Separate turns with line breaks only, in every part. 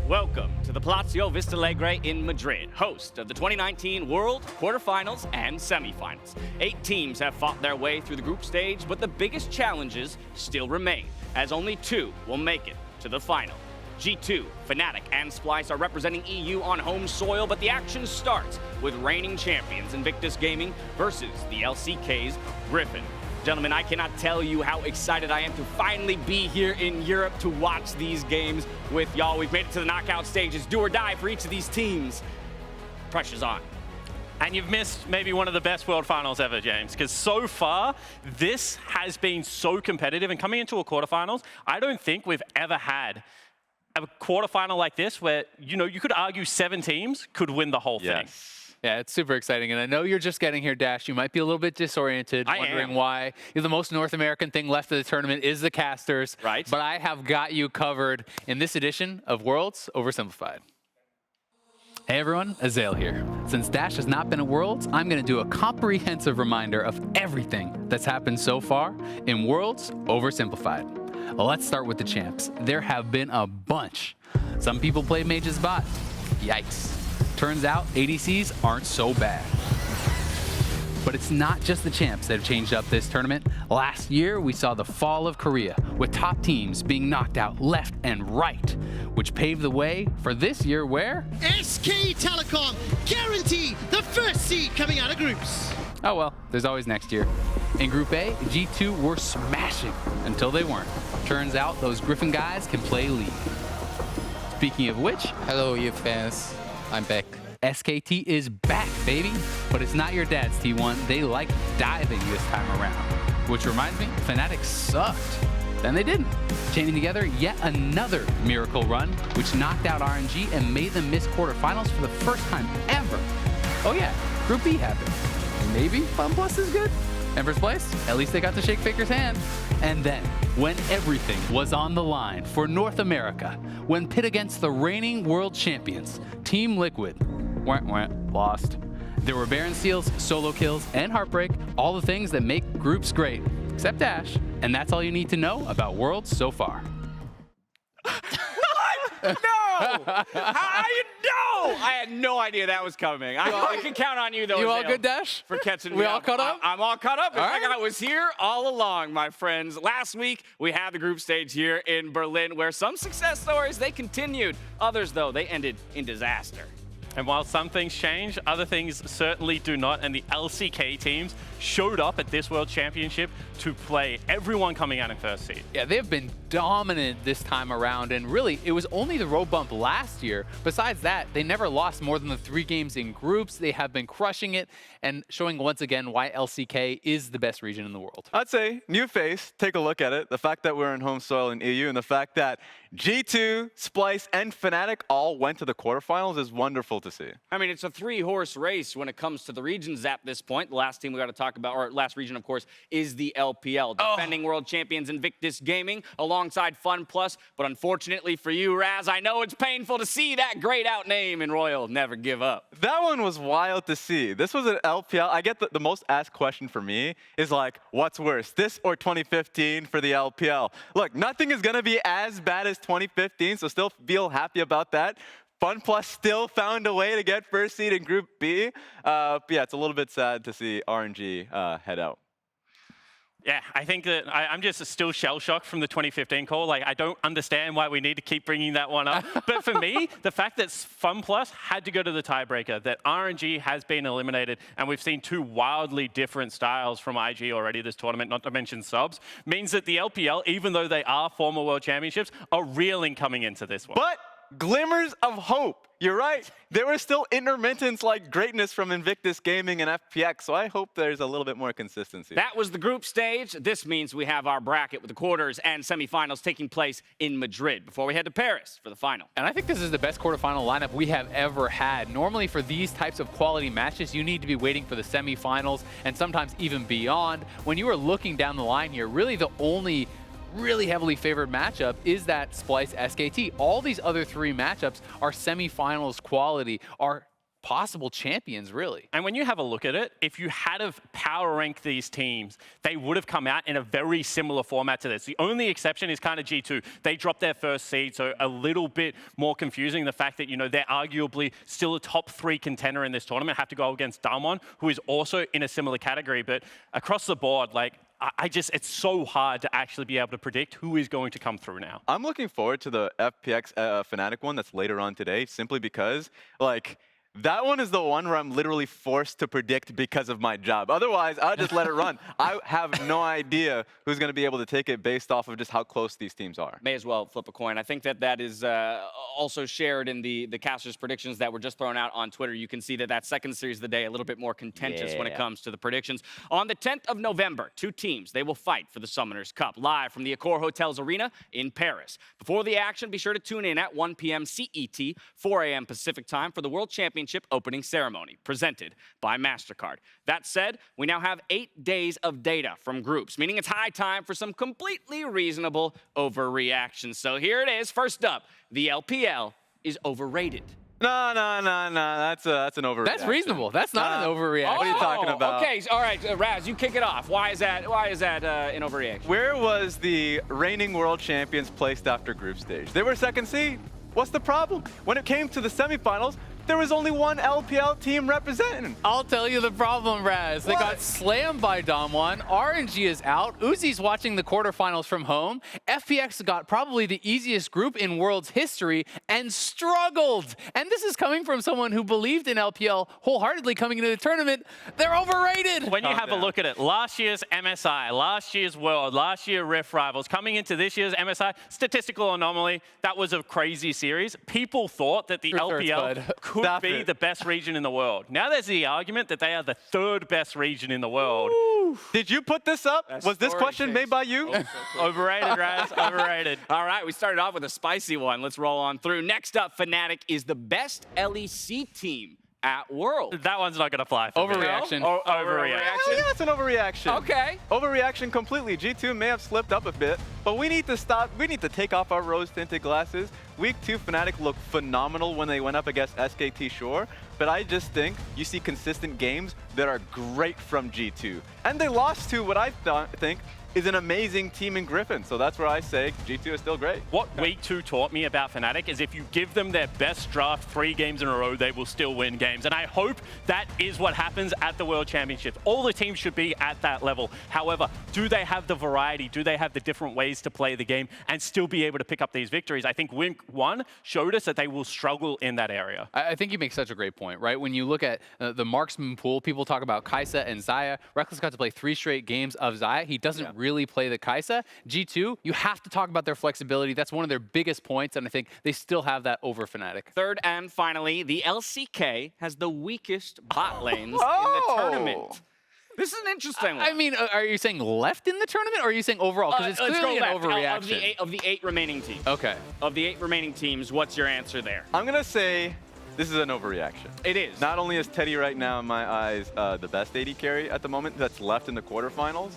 Welcome to the Palazzo Vistalegre in Madrid, host of the 2019 World Quarterfinals and Semifinals. 8 teams have fought their way through the group stage, but the biggest challenges still remain, as only 2 will make it to the final. G2, Fnatic, and Splyce are representing EU on home soil, but the action starts with reigning champions Invictus Gaming versus the LCK's Griffin. Gentlemen, I cannot tell you how excited I am to finally be here in Europe to watch these games with y'all. We've made it to the knockout stages, do or die for each of these teams. Pressure's on.
And you've missed maybe one of the best World Finals ever, James, because so far, this has been so competitive. And coming into a quarterfinals, I don't think we've ever had a quarterfinal like this where, you know, you could argue 7 teams could win the whole thing.
Yeah, it's super exciting. And I know you're just getting here, Dash. You might be a little bit disoriented, wondering why the most North American thing left of the tournament is the casters.
Right.
But I have got you covered in this edition of Worlds Oversimplified. Hey everyone, Azael here. Since Dash has not been at Worlds, I'm going to do a comprehensive reminder of everything that's happened so far in Worlds Oversimplified. Well, let's start with the champs. There have been a bunch. Some people play Mage's bot. Yikes. Turns out ADCs aren't so bad. But it's not just the champs that have changed up this tournament. Last year, we saw the fall of Korea, with top teams being knocked out left and right, which paved the way for this year where
SK Telecom guarantee the first seed coming out of groups.
Oh well, there's always next year. In Group A, G2 were smashing until they weren't. Turns out those Griffin guys can play lead. Speaking of which,
hello you fans, I'm back.
SKT is back, baby. But it's not your dad's T1. They like diving this time around. Which reminds me, Fnatic sucked. Then they didn't. Chaining together yet another miracle run, which knocked out RNG and made them miss quarterfinals for the first time ever. Oh yeah, Group B happened. Maybe FunPlus is good. And first place, at least they got to shake Faker's hand. And then, when everything was on the line for North America, when pit against the reigning world champions, Team Liquid, lost. There were Baron steals, solo kills, and Heartbreak, all the things that make groups great, except Dash. And that's all you need to know about Worlds so far.
No! How you know? I had no idea that was coming. I can count on you, though.
You all good, Dash?
For catching me
We all
up.
caught up?
I'm all caught up. In
All
fact,
right.
I was here all along, my friends. Last week, we had the group stage here in Berlin, where some success stories, they continued. Others, though, they ended in disaster.
And while some things change, other things certainly do not. And the LCK teams showed up at this World Championship to play everyone coming out in first seed.
Yeah, they've been dominant this time around, and really, it was only the road bump last year. Besides that, they never lost more than the 3 games in groups. They have been crushing it and showing once again why LCK is the best region in the world.
I'd say new face, take a look at it. The fact that we're in home soil in EU and the fact that G2, Splyce, and Fnatic all went to the quarterfinals is wonderful to see.
I mean, it's a 3-horse race when it comes to the regions at this point. The last team we got to talk about, or last region, of course, is the LPL. Defending world champions Invictus Gaming alongside FunPlus. But unfortunately for you, Raz, I know it's painful to see that grayed out name in Royal Never Give Up.
That one was wild to see. This was an LPL. I get the most asked question for me is like, what's worse, this or 2015 for the LPL? Look, nothing is going to be as bad as 2015, so still feel happy about that. FunPlus still found a way to get first seed in Group B. But yeah, it's a little bit sad to see RNG head out.
Yeah, I think that I'm just still shell-shocked from the 2015 call. Like, I don't understand why we need to keep bringing that one up. But for me, the fact that FunPlus had to go to the tiebreaker, that RNG has been eliminated, and we've seen 2 wildly different styles from IG already this tournament, not to mention subs, means that the LPL, even though they are former world championships, are reeling coming into this one.
But glimmers of hope. You're right. There were still intermittents like greatness from Invictus Gaming and FPX, so I hope there's a little bit more consistency.
That was the group stage. This means we have our bracket with the quarters and semifinals taking place in Madrid before we head to Paris for the final.
And I think this is the best quarterfinal lineup we have ever had. Normally for these types of quality matches, you need to be waiting for the semifinals and sometimes even beyond. When you are looking down the line here, really the only really heavily favored matchup is that Splyce SKT. All these other 3 matchups are semifinals quality, are possible champions, really.
And when you have a look at it, if you had have power ranked these teams, they would have come out in a very similar format to this. The only exception is kind of G2. They dropped their first seed, so a little bit more confusing. The fact that, you know, they're arguably still a top 3 contender in this tournament, have to go against Damwon, who is also in a similar category. But across the board, like, it's so hard to actually be able to predict who is going to come through now.
I'm looking forward to the FPX Fnatic one that's later on today, simply because, like, that one is the one where I'm literally forced to predict because of my job. Otherwise, I'll just let it run. I have no idea who's going to be able to take it based off of just how close these teams are.
May as well flip a coin. I think that is also shared in the casters' predictions that were just thrown out on Twitter. You can see that second series of the day a little bit more contentious when it comes to the predictions. On the 10th of November, 2 teams, they will fight for the Summoners Cup live from the Accor Hotels Arena in Paris. Before the action, be sure to tune in at 1 p.m. CET, 4 a.m. Pacific time for the World Championship opening ceremony presented by MasterCard. That said, we now have 8 days of data from groups, meaning it's high time for some completely reasonable overreactions. So here it is. First up, the LPL is overrated.
No. That's an overreaction.
That's reasonable. That's not an overreaction.
What are you talking about?
Okay, all right, Raz, you kick it off. Why is that an overreaction?
Where was the reigning world champions placed after group stage? They were second seed. What's the problem? When it came to the semifinals, there was only one LPL team representing.
I'll tell you the problem, Raz. They got slammed by Damwon. RNG is out. Uzi's watching the quarterfinals from home. FPX got probably the easiest group in World's history and struggled. And this is coming from someone who believed in LPL wholeheartedly coming into the tournament. They're overrated.
When you have a look at it, last year's MSI, last year's World, last year Rift Rivals, coming into this year's MSI, statistical anomaly, that was a crazy series. People thought that the LPL could be the best region in the world. Now there's the argument that they are the 3rd best region in the world.
Ooh. Did you put this up? Was this question made by you?
Overrated, Raz, overrated.
All right, we started off with a spicy one. Let's roll on through. Next up, Fnatic is the best LEC team at World.
That one's not going to fly for
Overreaction.
me. Overreaction.
Yeah, it's an overreaction.
Okay.
Overreaction completely. G2 may have slipped up a bit, but we need to stop. We need to take off our rose-tinted glasses. Week 2, Fnatic looked phenomenal when they went up against SKT Shore, but I just think you see consistent games that are great from G2. And they lost to what I think is an amazing team in Griffin. So that's where I say G2 is still great.
What Week 2 taught me about Fnatic is if you give them their best draft 3 games in a row, they will still win games. And I hope that is what happens at the World Championship. All the teams should be at that level. However, do they have the variety? Do they have the different ways to play the game and still be able to pick up these victories? I think Week 1 showed us that they will struggle in that area.
I think you make such a great point, right? When you look at the marksman pool, people talk about Kaisa and Xayah. Reckless got to play 3 straight games of Xayah. He doesn't really play the Kaisa. G2, you have to talk about their flexibility. That's one of their biggest points, and I think they still have that over Fnatic.
Third and finally, the LCK has the weakest bot lanes in the tournament. This is an interesting one.
I mean, are you saying left in the tournament, or are you saying overall? Because it's clearly an overreaction.
Of the eight remaining teams.
Okay.
Of the 8 remaining teams, what's your answer there?
I'm going to say this is an overreaction.
It is.
Not only is Teddy right now, in my eyes, the best AD carry at the moment that's left in the quarterfinals,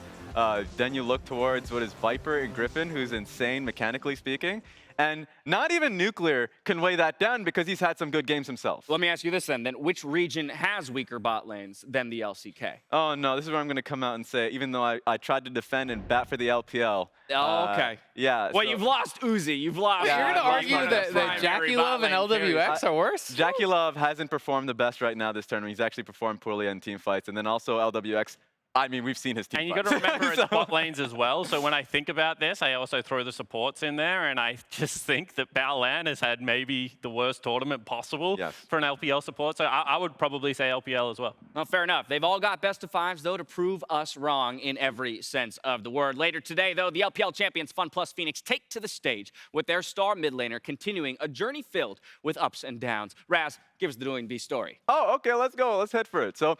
then you look towards what is Viper and Griffin, who's insane mechanically speaking. And not even Nuclear can weigh that down because he's had some good games himself.
Let me ask you this then. Which region has weaker bot lanes than the LCK?
Oh, no. This is where I'm going to come out and say, even though I tried to defend and bat for the LPL.
Oh, okay.
Yeah.
Well, you've lost Uzi. You've lost.
You're going to argue that Jackie Love and LWX are worse?
Jackie Love hasn't performed the best right now this tournament. He's actually performed poorly in team fights. And then also LWX. I mean, we've seen his team.
And you got to remember it's bot lanes as well. So when I think about this, I also throw the supports in there, and I just think that Baolan has had maybe the worst tournament possible for an LPL support. So I would probably say LPL as well.
Well, fair enough. They've all got best of 5s, though, to prove us wrong in every sense of the word. Later today, though, the LPL champions FunPlus Phoenix take to the stage with their star mid laner continuing a journey filled with ups and downs. Raz, give us the Doing B story.
Oh, okay, let's go. Let's head for it. So,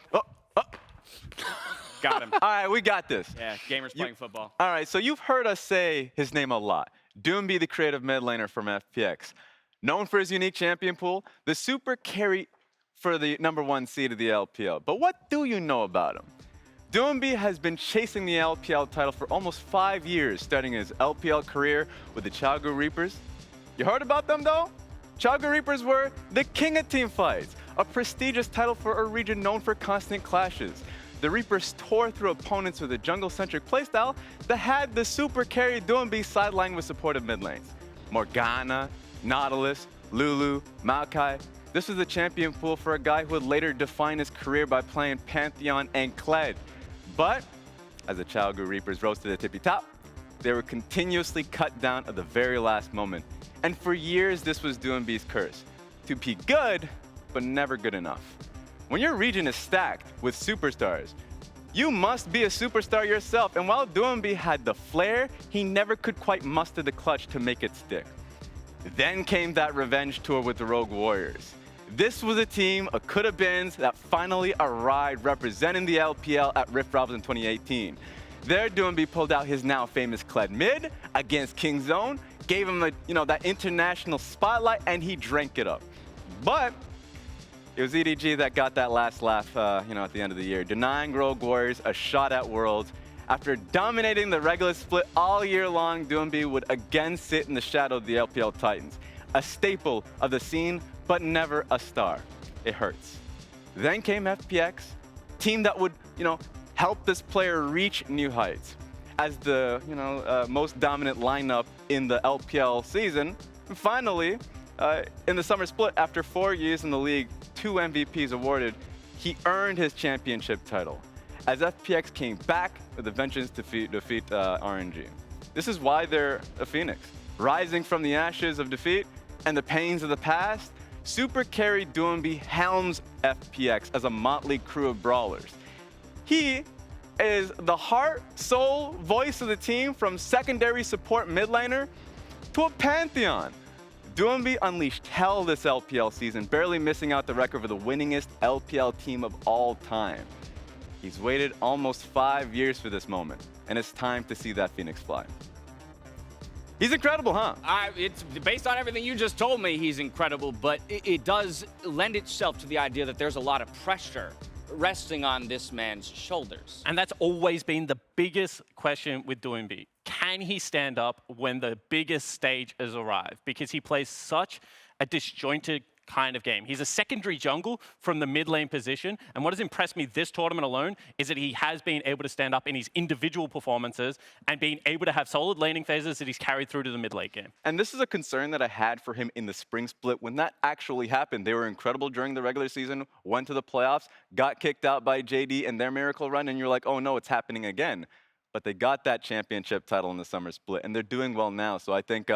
Got him.
All right, we got this.
Yeah, gamers playing football.
All right, so you've heard us say his name a lot. Doomby, the creative mid laner from FPX. Known for his unique champion pool, the super carry for the #1 seed of the LPL. But what do you know about him? Doomby has been chasing the LPL title for almost 5 years, starting his LPL career with the Chaogu Reapers. You heard about them, though? Chaogu Reapers were the king of team fights. a prestigious title for a region known for constant clashes. The Reapers tore through opponents with a jungle-centric playstyle that had the super carry Doombi sidelined with supportive mid lanes. Morgana, Nautilus, Lulu, Maokai. This was the champion pool for a guy who would later define his career by playing Pantheon and Kled. But as the Chalgu Reapers rose to the tippy top, they were continuously cut down at the very last moment. And for years, this was Doombi's curse. To be good, but never good enough. When your region is stacked with superstars, you must be a superstar yourself. And while Doombi had the flair, he never could quite muster the clutch to make it stick. Then came that revenge tour with the Rogue Warriors. This was a team of coulda-beens that finally arrived representing the LPL at Rift Rivals in 2018. There, Doombi pulled out his now famous Kled mid against King Zone, gave him that international spotlight, and he drank it up. But it was EDG that got that last laugh, at the end of the year, denying Rogue Warriors a shot at Worlds. After dominating the regular split all year long, Doombi would again sit in the shadow of the LPL Titans, a staple of the scene, but never a star. It hurts. Then came FPX, team that would, help this player reach new heights. As the, most dominant lineup in the LPL season, and finally, in the summer split, after 4 years in the league, 2 MVPs awarded, he earned his championship title. As FPX came back with a vengeance to defeat RNG. This is why they're a phoenix. Rising from the ashes of defeat and the pains of the past, Super Carry Doombi helms FPX as a motley crew of brawlers. He is the heart, soul, voice of the team, from secondary support mid laner to a Pantheon. Doombi unleashed hell this LPL season, barely missing out the record for the winningest LPL team of all time. He's waited almost 5 years for this moment, and it's time to see that Phoenix fly. He's incredible, huh?
It's based on everything you just told me, he's incredible, but it does lend itself to the idea that there's a lot of pressure resting on this man's shoulders.
And that's always been the biggest question with Doombi. Can he stand up when the biggest stage has arrived? Because he plays such a disjointed kind of game. He's a secondary jungle from the mid lane position, and what has impressed me this tournament alone is that he has been able to stand up in his individual performances and being able to have solid laning phases that he's carried through to the mid late game.
And this is a concern that I had for him in the spring split when that actually happened. They were incredible during the regular season, went to the playoffs, got kicked out by JD in their miracle run, and you're like, oh no, it's happening again. But they got that championship title in the summer split, and they're doing well now. So I think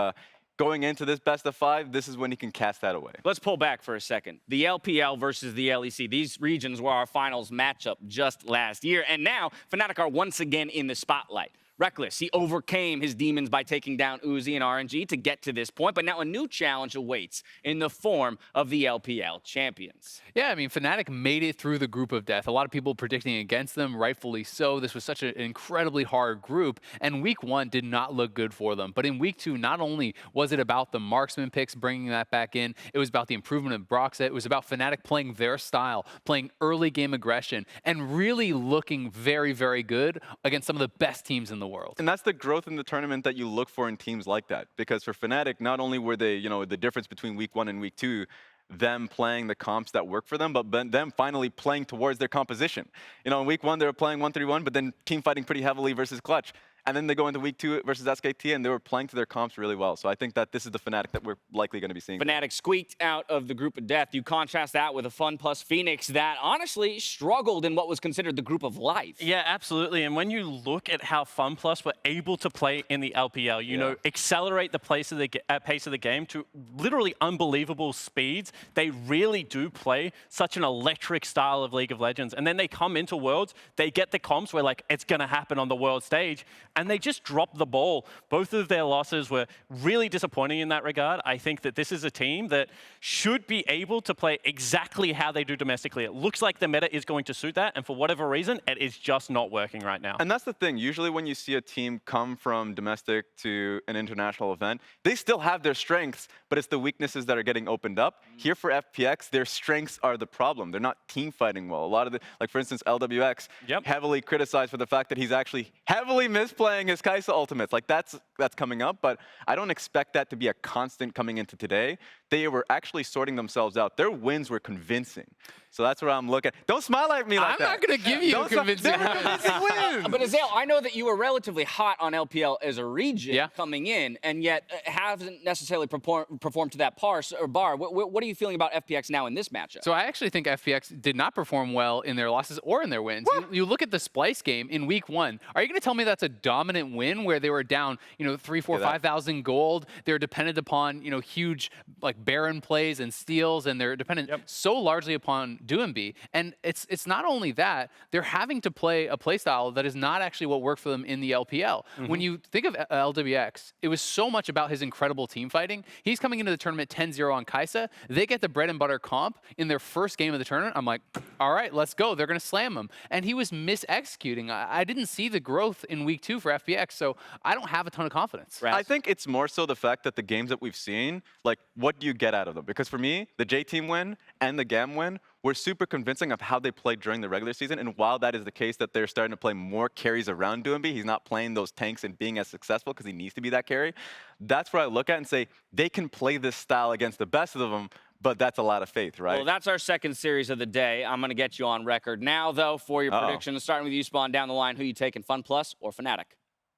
going into this best of 5, this is when he can cast that away.
Let's pull back for a second. The LPL versus the LEC. These regions were our finals matchup just last year, and now Fnatic are once again in the spotlight. Reckless, he overcame his demons by taking down Uzi and RNG to get to this point, but now a new challenge awaits in the form of the LPL champions.
Yeah, I mean, Fnatic made it through the group of death. A lot of people predicting against them, rightfully so. This was such an incredibly hard group, and week 1 did not look good for them. But in week 2, not only was it about the marksman picks, bringing that back in, it was about the improvement of Broxette. It was about Fnatic playing their style, playing early game aggression, and really looking very, very good against some of the best teams in the world.
And that's the growth in the tournament that you look for in teams like that. Because for Fnatic, not only were they, the difference between week 1 and week 2, them playing the comps that work for them, but them finally playing towards their composition. In week 1, they were playing 1-3-1, but then team fighting pretty heavily versus Clutch. And then they go into week 2 versus SKT, and they were playing to their comps really well. So I think that this is the Fnatic that we're likely going to be seeing.
Fnatic squeaked out of the group of death. You contrast that with a FunPlus Phoenix that honestly struggled in what was considered the group of life.
Yeah, absolutely. And when you look at how FunPlus were able to play in the LPL, accelerate the pace of the game to literally unbelievable speeds, they really do play such an electric style of League of Legends. And then they come into Worlds, they get the comps where it's going to happen on the world stage, and they just dropped the ball. Both of their losses were really disappointing in that regard. I think that this is a team that should be able to play exactly how they do domestically. It looks like the meta is going to suit that, and for whatever reason, it is just not working right now.
And that's the thing. Usually when you see a team come from domestic to an international event, they still have their strengths, but it's the weaknesses that are getting opened up. Here for FPX, their strengths are the problem. They're not team fighting well. A lot of for instance, LWX, heavily criticized for the fact that he's actually heavily misplayed playing his Kai'Sa ultimates. Like, that's coming up, but I don't expect that to be a constant coming into today. They were actually sorting themselves out. Their wins were convincing. So that's where I'm looking. Don't smile at me like
I'm
that.
not going to give you convincing.
They were convincing wins.
But Azael, I know that you were relatively hot on LPL as a region
Yeah.
coming in, and yet haven't necessarily performed to that bar. What are you feeling about FPX now in this matchup?
So I actually think FPX did not perform well in their losses or in their wins. You look at the Splice game in week 1. Are you going to tell me that's a dominant win where they were down, 3, 4, 5,000 gold? They're dependent upon, huge like Baron plays and steals, and they're dependent so largely upon Doomby. And it's not only that, they're having to play a playstyle that is not actually what worked for them in the LPL. When you think of LWX, it was so much about his incredible team fighting. He's coming into the tournament 10-0 on Kai'Sa. They get the bread and butter comp in their first game of the tournament. I'm like, all right, let's go. They're going to slam him. And he was mis-executing. I didn't see the growth in week 2 for FPX, so I don't have a ton of confidence.
I think it's more so the fact that the games that we've seen, like, what do you get out of them? Because for me, the J-Team win and the GAM win were super convincing of how they played during the regular season. And while that is the case that they're starting to play more carries around Doomby, he's not playing those tanks and being as successful because he needs to be that carry. That's where I look at and say, they can play this style against the best of them, but that's a lot of faith, right?
Well, that's our second series of the day. I'm going to get you on record now, though, for your predictions. Starting with you, Spawn, down the line. Who you taking, FunPlus or Fnatic?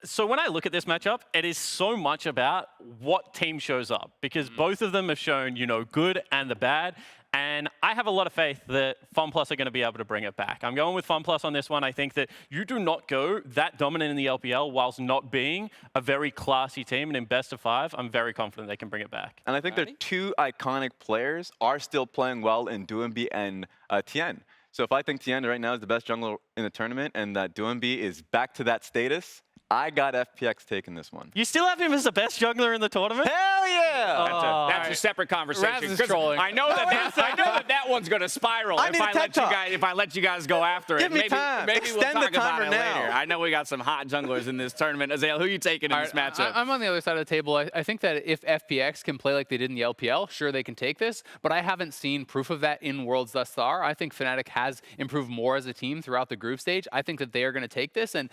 So when I look at this matchup, it is so much about what team shows up, because both of them have shown, good and the bad. And I have a lot of faith that FunPlus are going to be able to bring it back. I'm going with FunPlus on this one. I think that you do not go that dominant in the LPL whilst not being a very classy team. And in best of 5, I'm very confident they can bring it back.
And I think their 2 iconic players are still playing well in Doomby and Tien. So if I think Tien right now is the best jungler in the tournament and that Doomby is back to that status, I got FPX taking this one.
You still have him as the best jungler in the tournament?
Hell yeah!
That's a separate conversation.
Raz is trolling.
I know that one's going to spiral
I need a TED Talk.
if I let you guys go after
Give
it.
me time.
Maybe we'll
Extend
talk
the timer
about it
now.
later. I know we got some hot junglers in this tournament. Azael, who are you taking in this matchup?
I'm on the other side of the table. I think that if FPX can play like they did in the LPL, sure, they can take this, but I haven't seen proof of that in Worlds thus far. I think Fnatic has improved more as a team throughout the group stage. I think that they are going to take this, and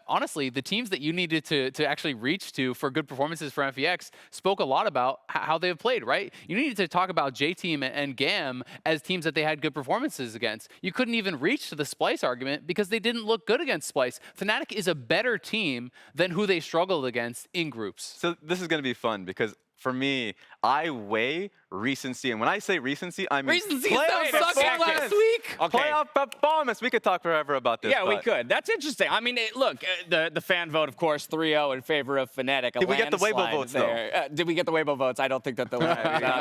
honestly, the teams that you needed to actually reach to for good performances for FPX spoke a lot about how they have played, right? You needed to talk about J-Team and GAM as teams that they had good performances against. You couldn't even reach to the Splice argument because they didn't look good against Splice. Fnatic is a better team than who they struggled against in groups.
So this is going to be fun because for me, I weigh recency. And when I say recency, I mean
Recency
playoff
sucked
performance.
last week.
Okay.
Playoff performance. We could talk forever about this.
Yeah, we
but
could. That's interesting. I mean, look, the fan vote, of course, 3-0 in favor of Fnatic.
Did we get the Weibo
landslide
votes,
there. Did we get the Weibo votes? I don't think that the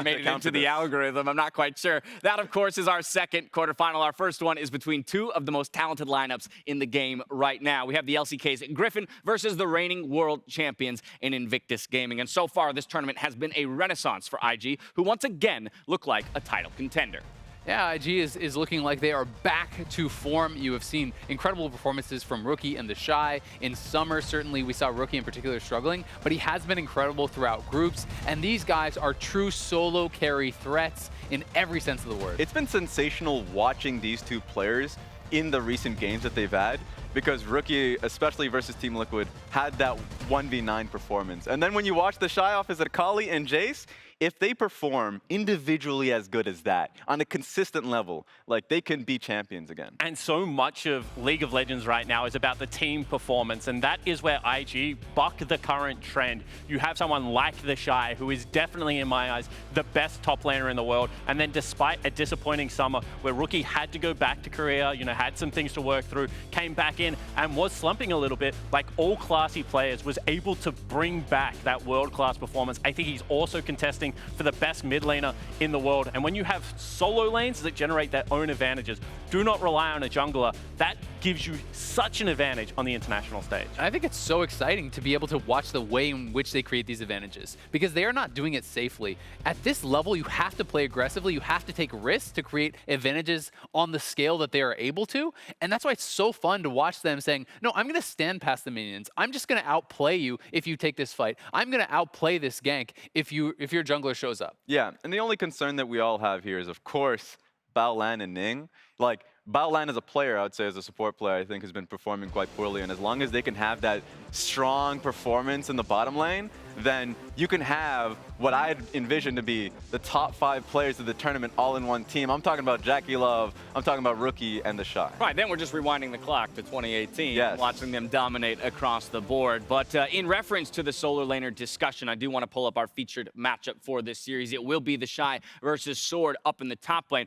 made it into the algorithm. I'm not quite sure. That, of course, is our second quarterfinal. Our first one is between 2 of the most talented lineups in the game right now. We have the LCK's Griffin versus the reigning world champions in Invictus Gaming. And so far, this tournament has been a renaissance for IG, who once again look like a title contender.
Yeah, IG is looking like they are back to form. You have seen incredible performances from Rookie and the Shy. In summer, certainly, we saw Rookie in particular struggling, but he has been incredible throughout groups. And these guys are true solo carry threats in every sense of the word.
It's been sensational watching these 2 players in the recent games that they've had, because Rookie, especially versus Team Liquid, had that 1v9 performance. And then when you watch the Shy off as Akali and Jace, if they perform individually as good as that on a consistent level, like, they can be champions again.
And so much of League of Legends right now is about the team performance, and that is where IG buck the current trend. You have someone like the Shy, who is definitely, in my eyes, the best top laner in the world, and then despite a disappointing summer where Rookie had to go back to Korea, had some things to work through, came back in and was slumping a little bit, like all classy players, was able to bring back that world-class performance. I think he's also contesting for the best mid laner in the world. And when you have solo lanes that generate their own advantages, do not rely on a jungler. That gives you such an advantage on the international stage.
I think it's so exciting to be able to watch the way in which they create these advantages, because they are not doing it safely. At this level, you have to play aggressively. You have to take risks to create advantages on the scale that they are able to. And that's why it's so fun to watch them saying, no, I'm going to stand past the minions. I'm just going to outplay you if you take this fight. I'm going to outplay this gank if your jungler shows up.
Yeah, and the only concern that we all have here is, of course, Baolan and Ning. Like, Baolan as a player, I would say as a support player, I think has been performing quite poorly. And as long as they can have that strong performance in the bottom lane, then you can have what I envision to be the top 5 players of the tournament all in one team. I'm talking about Jackie Love, I'm talking about Rookie, and the Shy.
Right, then we're just rewinding the clock to 2018,
Yes.
watching them dominate across the board. But in reference to the solar laner discussion, I do want to pull up our featured matchup for this series. It will be the Shy versus Sword up in the top lane.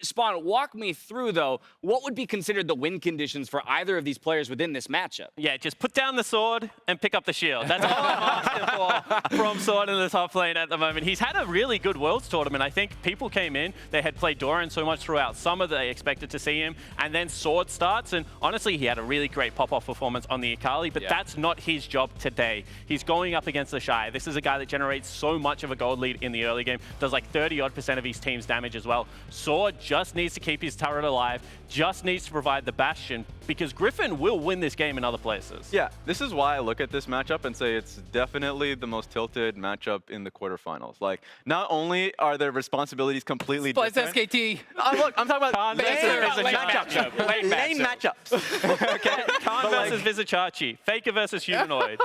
Spawn, walk me through, though, what would be considered the win conditions for either of these players within this matchup?
Yeah, just put down the sword and pick up the shield. That's all I'm asking for from Sword in the top lane at the moment. He's had a really good Worlds tournament. I think people came in, they had played Doran so much throughout summer that they expected to see him, and then Sword starts, and honestly, he had a really great pop-off performance on the Akali, but that's not his job today. He's going up against the Shy. This is a guy that generates so much of a gold lead in the early game, does like 30-odd% of his team's damage as well. Sword just needs to keep his turret alive, just needs to provide the Bastion, because Griffin will win this game in other places.
Yeah, this is why I look at this matchup and say it's definitely the most tilted matchup in the quarterfinals. Like, not only are their responsibilities completely
But it's
different.
SKT.
Look, I'm talking about
Lane
matchups. Lane matchups. Okay?
Khan versus Vizicachi, Faker versus Humanoid.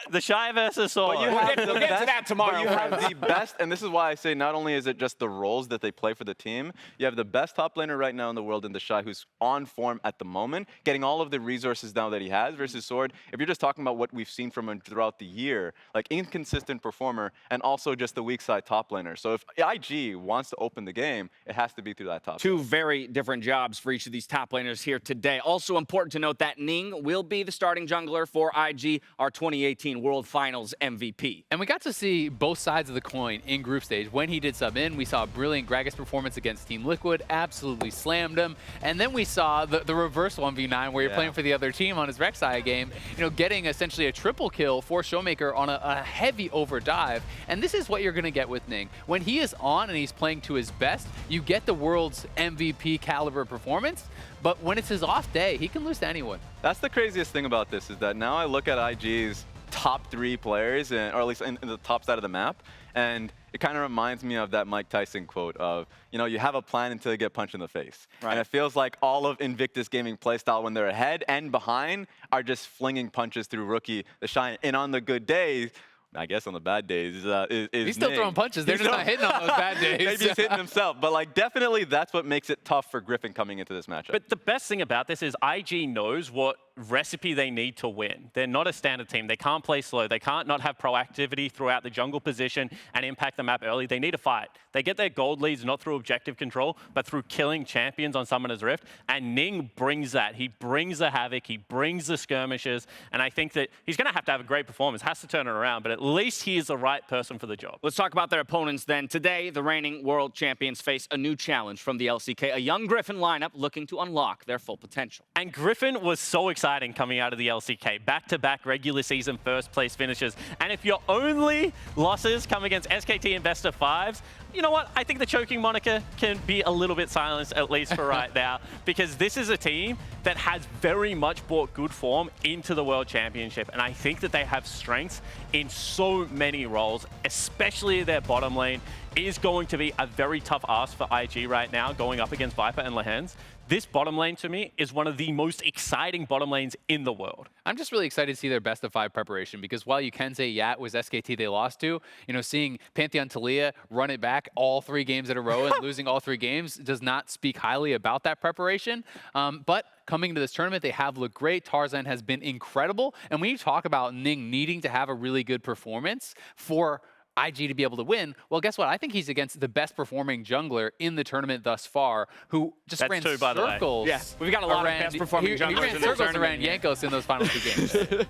The Shy versus Sword.
But you have the
We'll get to
best-
that tomorrow,
But you have
friends.
the best, and this is why I say not only is it just the roles that they play for the team, you have the best top laner right now in the world in the Shy who's on form at the moment, getting all of the resources now that he has versus Sword. If you're just talking about what we've seen from him throughout the year, like inconsistent performer and also just the weak side top laner. So if IG wants to open the game, it has to be through that top
Two very different jobs for each of these top laners here today. Also important to note that Ning will be the starting jungler for IG, our 2018 World Finals MVP.
And we got to see both sides of the coin in group stage. When he did sub in, we saw a brilliant Gragas performance against Team Liquid, absolutely slammed him. And then we saw the reverse 1v9 where you're playing for the other team on his Rek'Sai game, getting essentially a triple kill for Showmaker on a heavy overdive. And this is what you're going to get with Ning. When he is on and he's playing to his best, you get the world's MVP caliber performance. But when it's his off day, he can lose to anyone.
That's the craziest thing about this is that now I look at IG's top 3 players, or at least in the top side of the map, and it kind of reminds me of that Mike Tyson quote of, you have a plan until you get punched in the face.
Right.
And it feels like all of Invictus Gaming playstyle when they're ahead and behind are just flinging punches through Rookie, the Shy, and on the good days, I guess on the bad days, is
He's still
Ning.
throwing punches. They're just not hitting on those bad days.
Maybe he's hitting himself, but like definitely that's what makes it tough for Griffin coming into this matchup.
But the best thing about this is IG knows what recipe they need to win. They're not a standard team. They can't play slow. They can't not have proactivity throughout the jungle position and impact the map early. They need to fight. They get their gold leads not through objective control, but through killing champions on Summoner's Rift. And Ning brings that. He brings the havoc. He brings the skirmishes. And I think that he's going to have a great performance. Has to turn it around, but at least he is the right person for the job.
Let's talk about their opponents then. Today, the reigning world champions face a new challenge from the LCK, a young Griffin lineup looking to unlock their full potential.
And Griffin was so exciting coming out of the LCK. Back-to-back regular season first place finishes. And if your only losses come against SKT and best of fives, you know what? I think the choking moniker can be a little bit silenced, at least for right now, because this is a team that has very much brought good form into the World Championship. And I think that they have strengths in so many roles, especially their bottom lane is going to be a very tough ask for IG right now, going up against Viper and Lehens. This bottom lane, to me, is one of the most exciting bottom lanes in the world.
I'm just really excited to see their best of 5 preparation because while you can say, yeah, it was SKT they lost to, seeing Pantheon Talia run it back all 3 games in a row and losing all 3 games does not speak highly about that preparation. But coming into this tournament, they have looked great. Tarzan has been incredible. And when you talk about Ning needing to have a really good performance for IG to be able to win, well, guess what? I think he's against the best performing jungler in the tournament thus far, who just ran circles.
Yeah, we've got a lot of best performing junglers
He ran
in the
circles around
tournament.
Yankos in those final 2 games.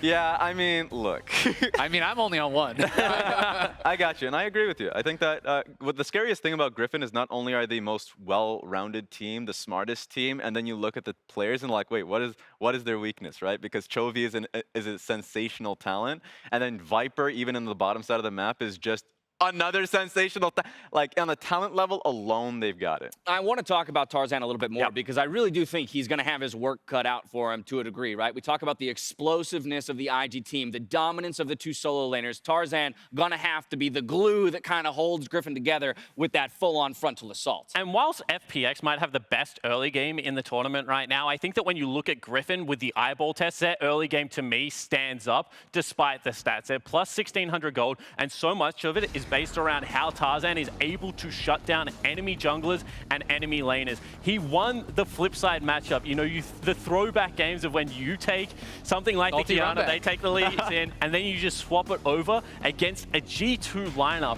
Yeah, I mean, look.
I'm only on 1.
I got you, and I agree with you. I think that what the scariest thing about Griffin is not only are they the most well-rounded team, the smartest team, and then you look at the players and like, wait, what is their weakness, right? Because Chovy is a sensational talent, and then Viper, even in the bottom side of the map, is just another sensational, like on the talent level alone, they've got it.
I want to talk about Tarzan a little bit more because I really do think he's going to have his work cut out for him to a degree, right? We talk about the explosiveness of the IG team, the dominance of the two solo laners. Tarzan going to have to be the glue that kind of holds Griffin together with that full-on frontal assault.
And whilst FPX might have the best early game in the tournament right now, I think that when you look at Griffin with the eyeball test, their early game to me stands up despite the stats. They're plus 1,600 gold, and so much of it is based around how Tarzan is able to shut down enemy junglers and enemy laners. He won the flip side matchup. You know, the throwback games of when you take something like the Kiana, they take the leads in, and then you just swap it over against a G2 lineup.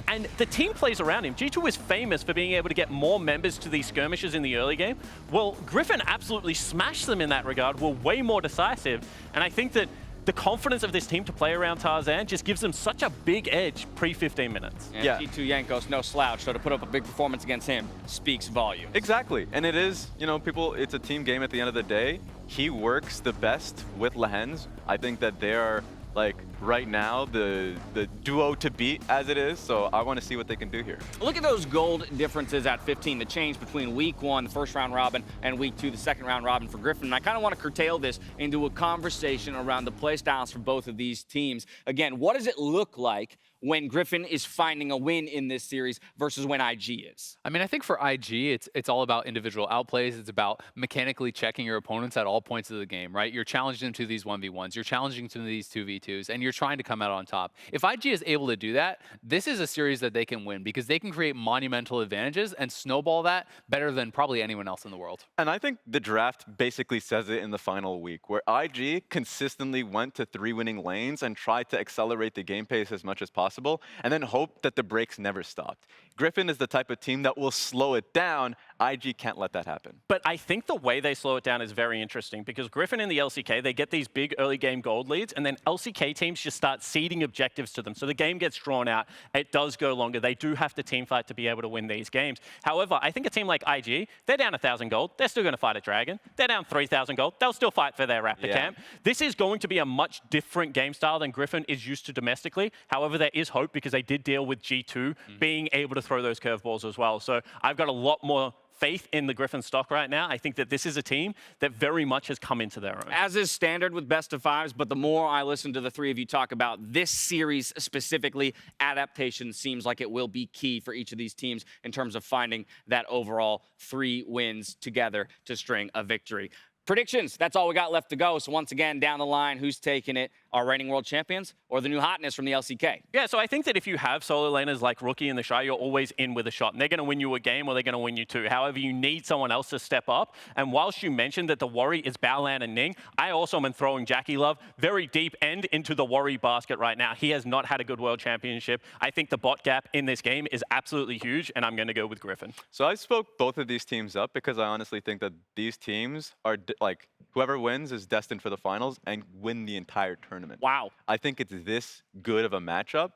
And the team plays around him. G2 is famous for being able to get more members to these skirmishes in the early game. Well, Griffin absolutely smashed them in that regard, were way more decisive. And I think that the confidence of this team to play around Tarzan just gives them such a big edge pre-15 minutes.
And G2 Yankos, no slouch, so to put up a big performance against him speaks volumes.
Exactly, and it is, you know, it's a team game at the end of the day. He works the best with Lehens. I think that they are, like, right now, the duo to beat as it is, so I want to see what they can do here.
Look at those gold differences at 15, the change between week 1, the first round robin, and week 2, the second round robin for Griffin. And I kind of want to curtail this into a conversation around the play styles for both of these teams. Again, what does it look like when Griffin is finding a win in this series versus when IG is?
I mean, I think for IG, it's all about individual outplays. It's about mechanically checking your opponents at all points of the game, right? You're challenging them to these 1v1s. You're challenging them to these 2v2s, and you're trying to come out on top. If IG is able to do that, this is a series that they can win because they can create monumental advantages and snowball that better than probably anyone else in the world.
And I think the draft basically says it in the final week, where IG consistently went to 3 winning lanes and tried to accelerate the game pace as much as possible, and then hope that the breaks never stopped. Griffin is the type of team that will slow it down. IG can't let that happen.
But I think the way they slow it down is very interesting because Griffin in the LCK, they get these big early game gold leads, and then LCK teams just start ceding objectives to them. So the game gets drawn out. It does go longer. They do have to team fight to be able to win these games. However, I think a team like IG, they're down 1,000 gold. They're still going to fight a dragon. They're down 3,000 gold. They'll still fight for their Raptor camp. This is going to be a much different game style than Griffin is used to domestically. However, there is hope because they did deal with G2 being able to throw those curveballs as well. So I've got a lot more faith in the Griffin stock right now. I think that this is a team that very much has come into their own.
As is standard with best of fives, but the more I listen to the three of you talk about this series specifically, adaptation seems like it will be key for each of these teams in terms of finding that overall 3 wins together to string a victory. Predictions, that's all we got left to go. So once again, down the line, who's taking it? Our reigning world champions or the new hotness from the LCK?
Yeah, so I think that if you have solo laners like Rookie and the Shy, you're always in with a shot. And they're going to win you a game or they're going to win you 2. However, you need someone else to step up. And whilst you mentioned that the worry is Baolan and Ning, I also am throwing Jackie Love very deep end into the worry basket right now. He has not had a good world championship. I think the bot gap in this game is absolutely huge, and I'm going to go with Griffin.
So I spoke both of these teams up because I honestly think that these teams are, like, whoever wins is destined for the finals and win the entire tournament.
Wow.
I think it's this good of a matchup.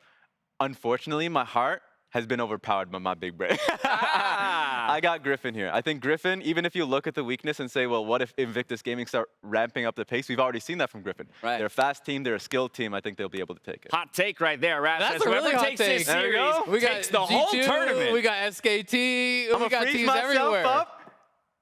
Unfortunately, my heart has been overpowered by my big brain. I got Griffin here. I think Griffin, even if you look at the weakness and say, well, what if Invictus Gaming start ramping up the pace? We've already seen that from Griffin.
Right.
They're a fast team. They're a skilled team. I think they'll be able to take it.
Hot take right there, Raph.
That's
says
a really
whoever
hot
takes
take.
this
There we
series
go.
We got
takes the
G2,
whole tournament.
We got SKT.
I'm
We got
freeze
teams
myself
everywhere.
up.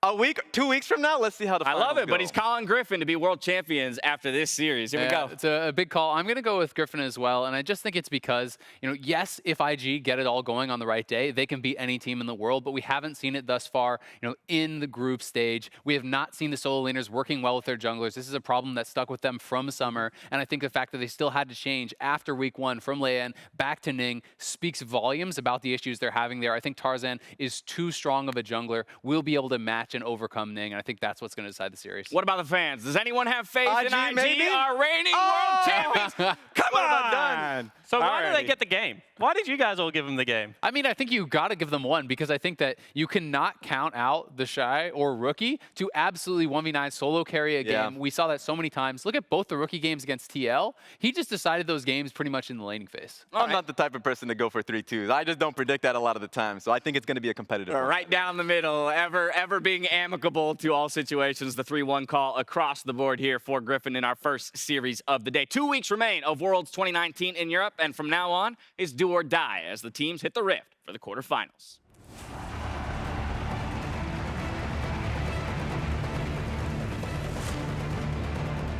A week, 2 weeks from now, let's see how the
I
finals
love it, but
go.
he's calling Griffin to be world champions after this series. Here we go.
It's a big call. I'm going to go with Griffin as well, and I just think it's because, you know, yes, if IG get it all going on the right day, they can beat any team in the world, but we haven't seen it thus far, you know, in the group stage. We have not seen the solo laners working well with their junglers. This is a problem that stuck with them from summer, and I think the fact that they still had to change after week 1 from Leian back to Ning speaks volumes about the issues they're having there. I think Tarzan is too strong of a jungler, will be able to match and overcome Ning, and I think that's what's going to decide the series.
What about the fans? Does anyone have faith in IG,
maybe?
our reigning world champions? Come on!
So why did they get the game? Why did you guys all give them the game?
I mean, I think you got to give them one because I think that you cannot count out the Shy or Rookie to absolutely 1v9 solo carry a game. We saw that so many times. Look at both the Rookie games against TL. He just decided those games pretty much in the laning phase.
I'm not the type of person to go for 3-2s. I just don't predict that a lot of the time. So I think it's going to be a competitive one.
Right down the middle, ever being amicable to all situations. The 3-1 call across the board here for Griffin in our first series of the day. 2 weeks remain of Worlds 2019 in Europe. and from now on, it's do or die as the teams hit the rift for the quarterfinals.